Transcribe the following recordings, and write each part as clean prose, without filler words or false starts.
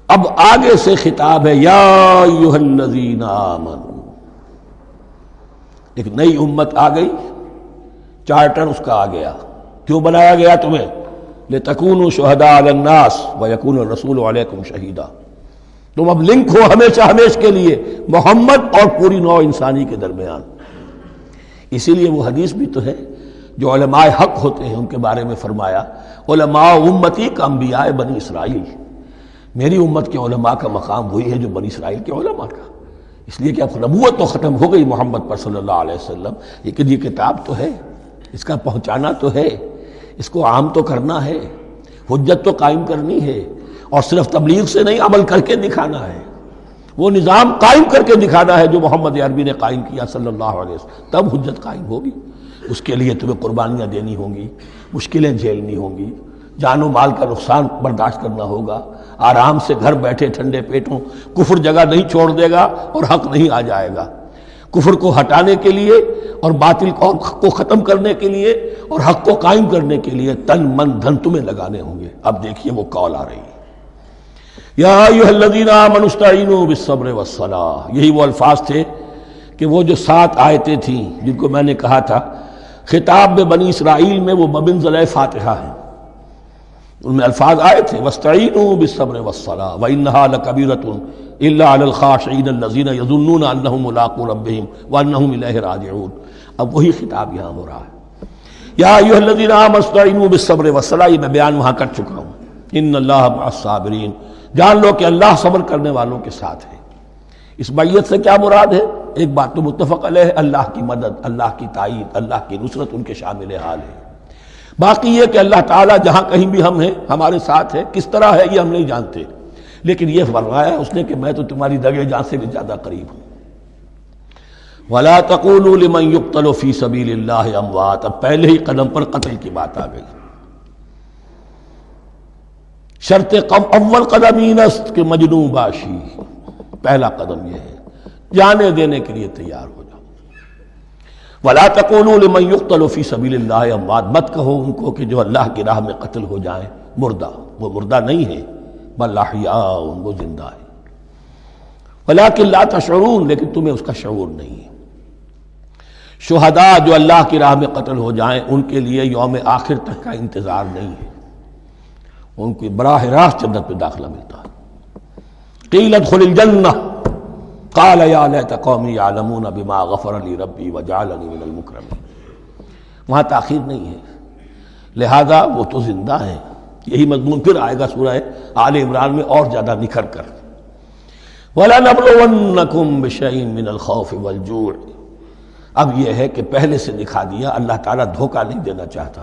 اب آگے سے خطاب ہے یا ایھا الذین آمنوا، ایک نئی امت آ گئی، چارٹر اس کا آ گیا۔ کیوں بنایا گیا تمہیں؟ لتکونوا شہداء علی الناس ویکون الرسول علیکم شہیدا، تم اب لنک ہو ہمیشہ ہمیش کے لیے محمد اور پوری نوع انسانی کے درمیان۔ اسی لیے وہ حدیث بھی تو ہے جو علماء حق ہوتے ہیں ان کے بارے میں فرمایا علماء امتی کا انبیاء بنی اسرائیل، میری امت کے علماء کا مقام وہی ہے جو بنی اسرائیل کے علماء کا، اس لیے کہ اب نبوت تو ختم ہو گئی محمد پر صلی اللہ علیہ وسلم، لیکن یہ کتاب تو ہے، اس کا پہنچانا تو ہے، اس کو عام تو کرنا ہے، حجت تو قائم کرنی ہے، اور صرف تبلیغ سے نہیں عمل کر کے دکھانا ہے، وہ نظام قائم کر کے دکھانا ہے جو محمد عربی نے قائم کیا صلی اللہ علیہ وسلم، تب حجت قائم ہوگی۔ اس کے لیے تمہیں قربانیاں دینی ہوں گی، مشکلیں جھیلنی ہوں گی، جان و مال کا نقصان برداشت کرنا ہوگا، آرام سے گھر بیٹھے ٹھنڈے پیٹوں کفر جگہ نہیں چھوڑ دے گا اور حق نہیں آ جائے گا، کفر کو ہٹانے کے لیے اور باطل کو ختم کرنے کے لیے اور حق کو قائم کرنے کے لیے تن من دھن تمہیں لگانے ہوں گے۔ اب دیکھیے وہ کال آ رہی ہے، یا ایھا الذین آمنوا استعینوا بالصبر والصلاۃ، یہی وہ الفاظ تھے کہ وہ جو 7 آیتیں تھیں جن کو میں نے کہا تھا خطاب میں بنی اسرائیل میں وہ بمنزلہ فاتحہ ہیں، ان میں الفاظ آئے تھے واستعینوا بالصبر والصلاۃ وانھا لکبیرۃ الا علی الخاشعین الذین یظنون انہم ملاقو ربہم وانہم الیہ راجعون۔ اب وہی خطاب یہاں ہو رہا ہے، یا ایھا الذین آمنوا استعینوا بالصبر والصلاۃ، یہ میں بیان وہاں کر چکا ہوں، ان اللہ مع الصابرین، جان لو کہ اللہ صبر کرنے والوں کے ساتھ ہے۔ اس بیعت سے کیا مراد ہے؟ ایک بات تو متفق علیہ ہے، اللہ کی مدد، اللہ کی تائید، اللہ کی نصرت ان کے شامل حال ہے۔ باقی یہ کہ اللہ تعالیٰ جہاں کہیں بھی ہم ہیں ہمارے ساتھ ہے، کس طرح ہے یہ ہم نہیں جانتے، لیکن یہ فرمایا اس نے کہ میں تو تمہاری دگے جان سے بھی زیادہ قریب ہوں۔ وَلَا تَقُولُوا لِمَنْ يُقْتَلُ فِي سَبِيلِ اللَّهِ أَمْوَاتٌ، اب پہلے ہی قدم پر قتل کی بات آ گئی۔ شرط اول قدم این است کہ مجنون باشی، پہلا قدم یہ ہے جانے دینے کے لیے تیار ہو جاؤ۔ وَلَا تَقُولُوا لِمَنْ يُقْتَلُ فِي سَبِيلِ اللَّهِ أَمْوَاتٌ، مت کہو ان کو کہ جو اللہ کی راہ میں قتل ہو جائیں مردہ، وہ مردہ نہیں ہے، بل احیاء، وہ زندہ ہے، وَلَٰكِن لَا تَشْعُرُونَ، لیکن تمہیں اس کا شعور نہیں ہے۔ شہداء جو اللہ کی راہ میں قتل ہو جائیں ان کے لیے یوم آخر تک کا انتظار نہیں ہے، ان کو براہ راست جنت میں داخلہ ملتا ہے۔ قیل ادخل الجنہ قال یا لیت قومی یعلمون بما غفر لی ربی وجعلنی من المکرمین، وہاں تاخیر نہیں ہے، لہذا وہ تو زندہ ہیں۔ یہی مضمون پھر آئے گا سورہ آل عمران میں اور زیادہ نکھر کر، وَلَنَبْلُوَنَّكُمْ بِشَيْءٍ مِّنَ الْخَوْفِ وَالْجُوعِ۔ اب یہ ہے کہ پہلے سے دکھا دیا، اللہ تعالیٰ دھوکہ نہیں دینا چاہتا۔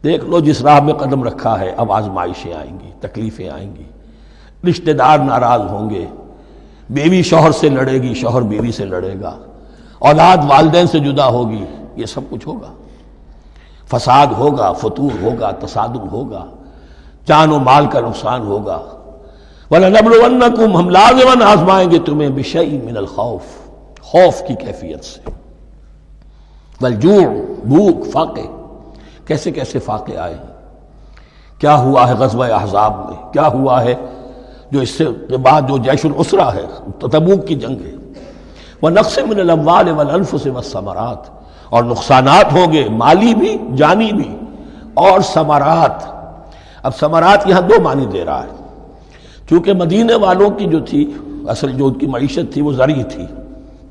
دیکھ لو جس راہ میں قدم رکھا ہے اب آزمائشیں آئیں گی، تکلیفیں آئیں گی، رشتہ دار ناراض ہوں گے، بیوی شوہر سے لڑے گی، شوہر بیوی سے لڑے گا، اولاد والدین سے جدا ہوگی، یہ سب کچھ ہوگا، فساد ہوگا، فتور ہوگا، تصادم ہوگا، جان و مال کا نقصان ہوگا۔ وَلَنَبْلُوَنَّكُمْ، ہم لازماً آزمائیں گے تمہیں، بِشَيْءٍ مِّنَ الْخَوْفِ، خوف کی کیفیت سے، وَالْجُوعِ، بھوک، فاقے، کیسے کیسے فاقے آئے، کیا ہوا ہے غزوہ احزاب میں، کیا ہوا ہے جو اس سے بعد جو جیش العسرہ ہے، تبوک کی جنگ ہے، وَنَقْصٍ مِّنَ الْأَمْوَالِ وَالْأَنفُسِ وَالثَّمَرَاتِ، اور نقصانات ہوں گے مالی بھی جانی بھی، اور ثمرات۔ اب ثمرات یہاں دو معنی دے رہا ہے، چونکہ مدینے والوں کی جو تھی اصل جو ان کی معیشت تھی وہ زرعی تھی،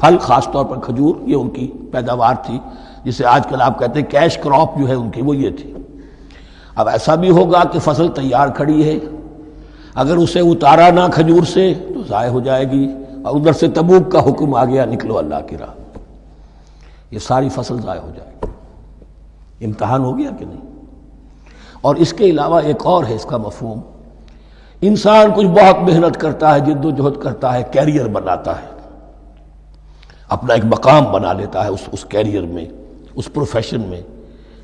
پھل، خاص طور پر کھجور، یہ ان کی پیداوار تھی، جسے آج کل آپ کہتے ہیں کیش کراپ جو ہے ان کی، وہ یہ تھی۔ اب ایسا بھی ہوگا کہ فصل تیار کھڑی ہے، اگر اسے اتارا نہ کھجور سے تو ضائع ہو جائے گی، اور ادھر سے تبوک کا حکم آ گیا نکلو اللہ کی راہ، یہ ساری فصل ضائع ہو جائے گی۔ امتحان ہو گیا کہ نہیں؟ اور اس کے علاوہ ایک اور ہے اس کا مفہوم، انسان کچھ بہت محنت کرتا ہے، جد و جہد کرتا ہے، کیریئر بناتا ہے، اپنا ایک مقام بنا لیتا ہے اس کیریئر میں، اس پروفیشن میں،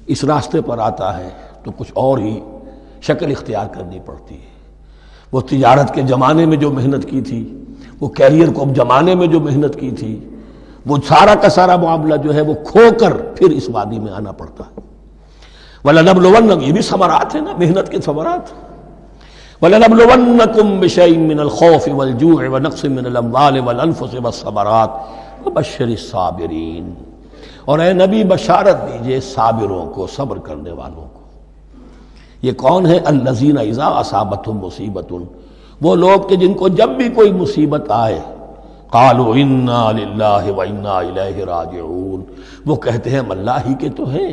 اس راستے پر آتا ہے تو کچھ اور ہی شکل اختیار کرنی پڑتی ہے۔ وہ تجارت کے زمانے میں جو محنت کی تھی، وہ کیریئر کو جمانے میں جو محنت کی تھی، وہ سارا کا سارا معاملہ جو ہے وہ کھو کر پھر اس وادی میں آنا پڑتا ہے۔ وَلَنَبْلُوَنَّكُمْ، یہ بھی ثمرات ہیں نا، محنت کے ثمرات۔ وَلَنَبْلُوَنَّكُمْ بِشَيْءٍ مِّنَ الْخَوْفِ وَالْجُوعِ وَنَقْصٍ مِّنَ الْأَمْوَالِ وَالْأَنفُسِ وَالثَّمَرَاتِ وَبَشِّرِ الصَّابِرِينَ، اور اے نبی بشارت دیجئے صابروں کو، صبر کرنے والوں کو۔ یہ کون ہے؟ الذین اذا اصابتہم مصیبۃ، وہ لوگ کہ جن کو جب بھی کوئی مصیبت آئے قالوا انا للہ وانا الیہ راجعون، وہ کہتے ہیں ہم اللہ ہی کے تو ہیں،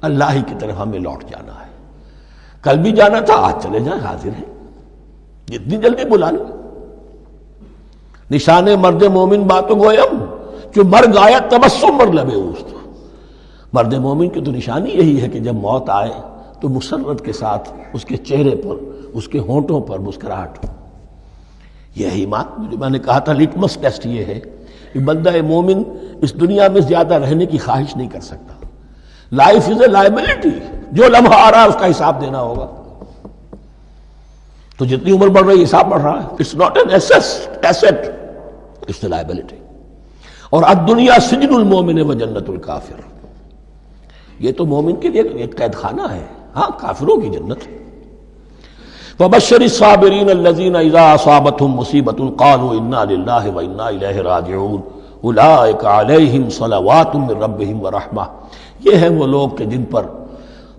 اللہ ہی کی طرف ہمیں لوٹ جانا ہے، کل بھی جانا تھا آج چلے جائیں، حاضر ہیں، جتنی جلدی بلا لیں۔ نشان مرد مومن باتوں گویم جو مر گایا تبسم مر لبے اوست، مرد مومن کی تو نشانی یہی ہے کہ جب موت آئے تو مسرت کے ساتھ اس کے چہرے پر، اس کے ہونٹوں پر مسکراہٹ ہو۔ یہ ایمان جو میں نے کہا تھا لٹمس ٹیسٹ یہ ہے کہ بندہ مومن اس دنیا میں زیادہ رہنے کی خواہش نہیں کر سکتا۔ لائف از اے لائبلٹی، جو لمحہ آ رہا ہے اس کا حساب دینا ہوگا، تو جتنی عمر بڑھ رہی ہے حساب بڑھ رہا ہے۔ It's not an asset, it's a liability. اور الدنیا سجن المومن و جنت الکافر، یہ تو مومن کے لیے ایک قید خانہ ہے، ہاں کافروں کی جنت ہے۔ وَبَشِّرِ الصَّابِرِينَ الَّذِينَ إِذَا أَصَابَتْهُمْ مُصِيبَةٌ قَالُوا إِنَّا لِلَّهِ وَإِنَّا إِلَيْهِ رَاجِعُونَ أُولَٰئِكَ عَلَيْهِمْ صَلَوَاتٌ مِّن رَّبِّهِمْ وَرَحْمَةٌ، یہ ہیں وہ لوگ کہ جن پر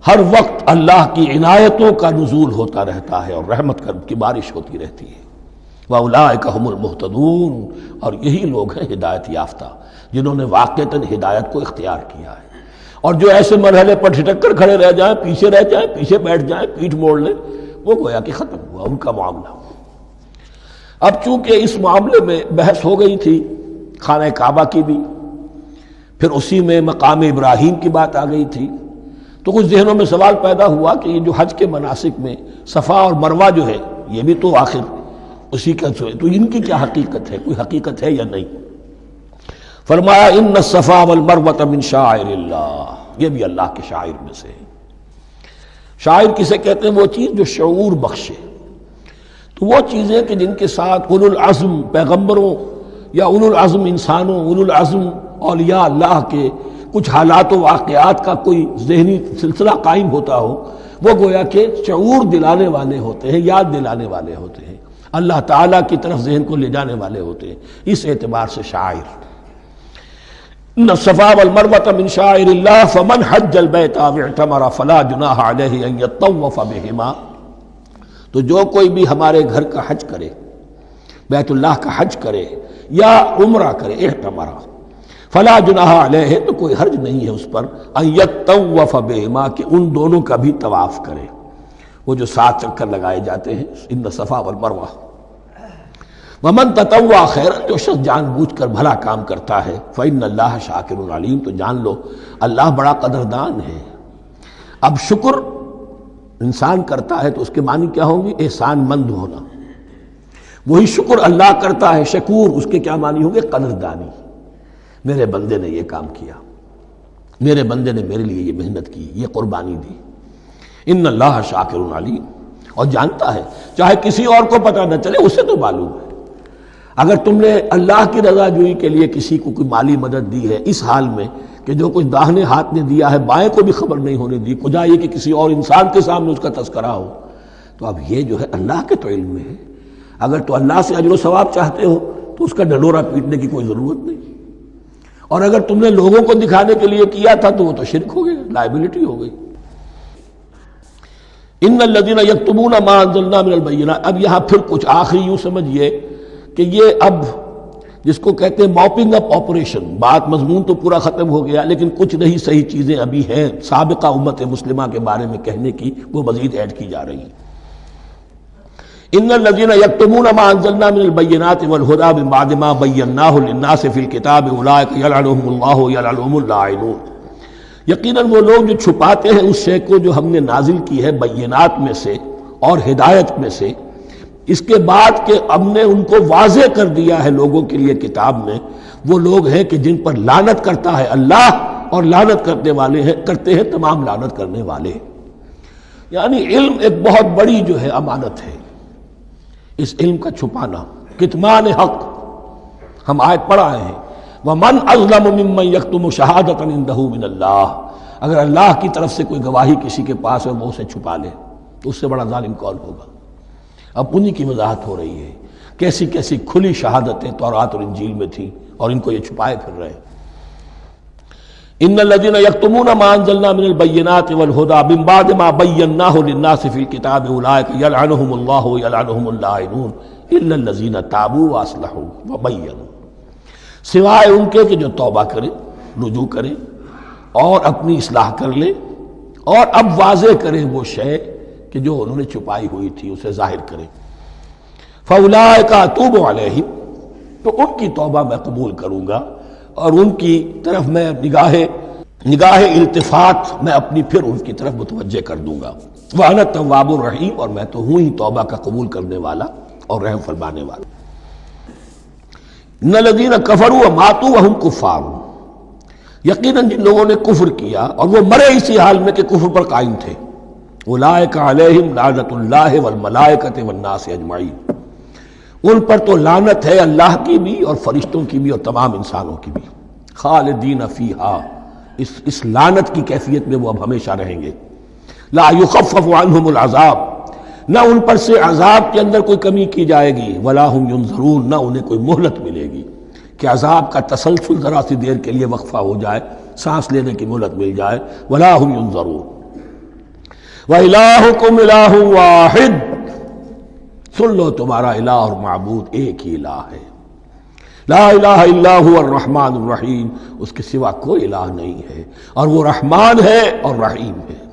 ہر وقت اللہ کی عنایتوں کا نزول ہوتا رہتا ہے اور رحمت کی بارش ہوتی رہتی ہے۔ وَأُولَٰئِكَ هُمُ الْمُهْتَدُونَ، اور یہی لوگ ہیں ہدایت یافتہ جنہوں نے واقعتاً ہدایت کو اختیار کیا ہے۔ اور جو ایسے مرحلے پر ٹھٹک کر کھڑے رہ جائیں، پیچھے رہ جائیں، پیچھے بیٹھ جائیں، پیٹھ موڑ لیں، وہ گویا کہ ختم ہوا ان کا معاملہ۔ اب چونکہ اس معاملے میں بحث ہو گئی تھی خانہ کعبہ کی بھی، پھر اسی میں مقام ابراہیم کی بات آ گئی تھی، تو کچھ ذہنوں میں سوال پیدا ہوا کہ یہ جو حج کے مناسک میں صفا اور مروہ جو ہے یہ بھی تو آخر اسی کا تو ان کی کیا حقیقت ہے، کوئی حقیقت ہے یا نہیں؟ فرمایا ان الصفا والمروہ من شعائر اللہ، یہ بھی اللہ کے شاعر میں سے ہے۔ شاعر کسے کہتے ہیں؟ وہ چیز جو شعور بخشے۔ تو وہ چیزیں کہ جن کے ساتھ اولو العزم پیغمبروں یا اولو العزم انسانوں، اولو العزم اولیاء اللہ کے کچھ حالات و واقعات کا کوئی ذہنی سلسلہ قائم ہوتا ہو، وہ گویا کہ شعور دلانے والے ہوتے ہیں، یاد دلانے والے ہوتے ہیں، اللہ تعالیٰ کی طرف ذہن کو لے جانے والے ہوتے ہیں، اس اعتبار سے شاعر۔ ان الصفا والمروہ من شعائر اللہ فمن حج البیت او اعتمر فلا جناح علیہ ان یطوف بہما، تو جو کوئی بھی ہمارے گھر کا حج کرے، بیت اللہ کا حج کرے یا عمرہ کرے، اعتمر، فلا جناح علیہ، تو کوئی حرج نہیں ہے اس پر، ان یطوف بہما، کہ ان دونوں کا بھی طواف کرے، وہ جو 7 چکر لگائے جاتے ہیں، ان الصفا والمروہ۔ ومن تطوع خیرا، جو شخص جان بوجھ کر بھلا کام کرتا ہے، فإن اللہ شاکر علیم، تو جان لو اللہ بڑا قدردان ہے۔ اب شکر انسان کرتا ہے تو اس کے معنی کیا ہوں گے؟ احسان مند ہونا۔ وہی شکر اللہ کرتا ہے شکور، اس کے کیا معنی ہوں گے؟ قدردانی، میرے بندے نے یہ کام کیا، میرے بندے نے میرے لیے یہ محنت کی، یہ قربانی دی۔ ان اللہ شاکر علیم، اور جانتا ہے، چاہے کسی اور کو پتہ نہ چلے اسے تو معلوم ہے۔ اگر تم نے اللہ کی رضا جوئی کے لیے کسی کو کوئی مالی مدد دی ہے اس حال میں کہ جو کچھ داہنے ہاتھ نے دیا ہے بائیں کو بھی خبر نہیں ہونے دی، کجا یہ کہ کسی اور انسان کے سامنے اس کا تذکرہ ہو، تو اب یہ جو ہے اللہ کے تو علم میں ہے۔ اگر تو اللہ سے اجر و ثواب چاہتے ہو تو اس کا ڈنڈورا پیٹنے کی کوئی ضرورت نہیں، اور اگر تم نے لوگوں کو دکھانے کے لیے کیا تھا تو وہ تو شرک ہو گیا، لائبلٹی ہو گئی۔ ان الذین یکتمون ما انزلنا من البینات، اب یہاں پھر کچھ آخری یوں سمجھیے کہ یہ اب جس کو کہتے ہیں موپنگ اپ آپریشن، بات مضمون تو پورا ختم ہو گیا لیکن کچھ نہیں صحیح چیزیں ابھی ہیں سابقہ امت مسلمہ کے بارے میں کہنے کی، وہ مزید ایڈ کی جا رہی ہیں۔ ان الذین یکتمون ما انزلنا من البینات والہدی من بعد ما بیناہ للناس فی الکتاب اولئک یلعنهم اللہ یلعنهم اللاعنون، یقیناً وہ لوگ جو چھپاتے ہیں اس شے کو جو ہم نے نازل کی ہے بینات میں سے اور ہدایت میں سے، اس کے بعد کہ ہم نے ان کو واضح کر دیا ہے لوگوں کے لیے کتاب میں، وہ لوگ ہیں کہ جن پر لعنت کرتا ہے اللہ، اور لعنت کرتے ہیں تمام لعنت کرنے والے۔ یعنی علم ایک بہت بڑی جو ہے امانت ہے، اس علم کا چھپانا، کتمان حق، ہم آیت پڑھ آئے ہیں وَمَنْ أَظْلَمُ مِمَّنْ يَكْتُمُ شَهَادَةً عِنْدَهُ مِنَ اللَّهِ، اگر اللہ کی طرف سے کوئی گواہی کسی کے پاس ہے وہ اسے چھپا لے تو اس سے بڑا ظالم کون ہوگا۔ اب انہی کی وضاحت ہو رہی ہے کیسی کیسی کھلی شہادتیں تورات اور انجیل میں تھی اور ان کو یہ چھپائے پھر رہے ہیں۔ ان الذين يكتمون ما انزلنا من البينات والهدى من بعد ما بيناه للناس في الكتاب اولئك يلعنهم الله ويلعنهم اللاعنون الا الذين تابوا واصلحوا وبينوا، سوائے ان کے کہ جو توبہ کرے، رجوع کرے اور اپنی اصلاح کر لے اور اب واضح کرے وہ شے کہ جو انہوں نے چھپائی ہوئی تھی اسے ظاہر کرے۔ فاولئک اتوب علیہم، تو ان کی توبہ میں قبول کروں گا اور ان کی طرف میں نگاہ التفات میں اپنی پھر ان کی طرف متوجہ کر دوں گا۔ وَأَنَا التَّوَّابُ الرَّحِيمُ، اور میں تو ہوں ہی توبہ کا قبول کرنے والا اور رحم فرمانے والا۔ إِنَّ الَّذِينَ كَفَرُوا وَمَاتُوا وَهُمْ كُفَّارٌ، یقیناً جن لوگوں نے کفر کیا اور وہ مرے اسی حال میں کہ کفر پر قائم تھے، أُولَٰئِكَ عَلَيْهِمْ لَعْنَةُ اللَّهِ وَالْمَلَائِكَةِ وَالنَّاسِ أَجْمَعِينَ، ان پر تو لعنت ہے اللہ کی بھی اور فرشتوں کی بھی اور تمام انسانوں کی بھی۔ خالدین فیہا، اس لعنت کی کیفیت میں وہ اب ہمیشہ رہیں گے۔ لا یخفف عنہم العذاب، نہ ان پر سے عذاب کے اندر کوئی کمی کی جائے گی، ولا ہم ینظرون، نہ انہیں کوئی مہلت ملے گی کہ عذاب کا تسلسل ذرا سی دیر کے لیے وقفہ ہو جائے، سانس لینے کی مہلت مل جائے۔ ولا ہم ینظرون۔ وَإِلَٰهُكُمْ إِلَٰهٌ وَاحِدٌ، سن لو تمہارا الہ اور معبود ایک ہی الہ ہے۔ لا الہ الا هو الرحمن الرحیم، اس کے سوا کوئی الہ نہیں ہے اور وہ رحمان ہے اور رحیم ہے۔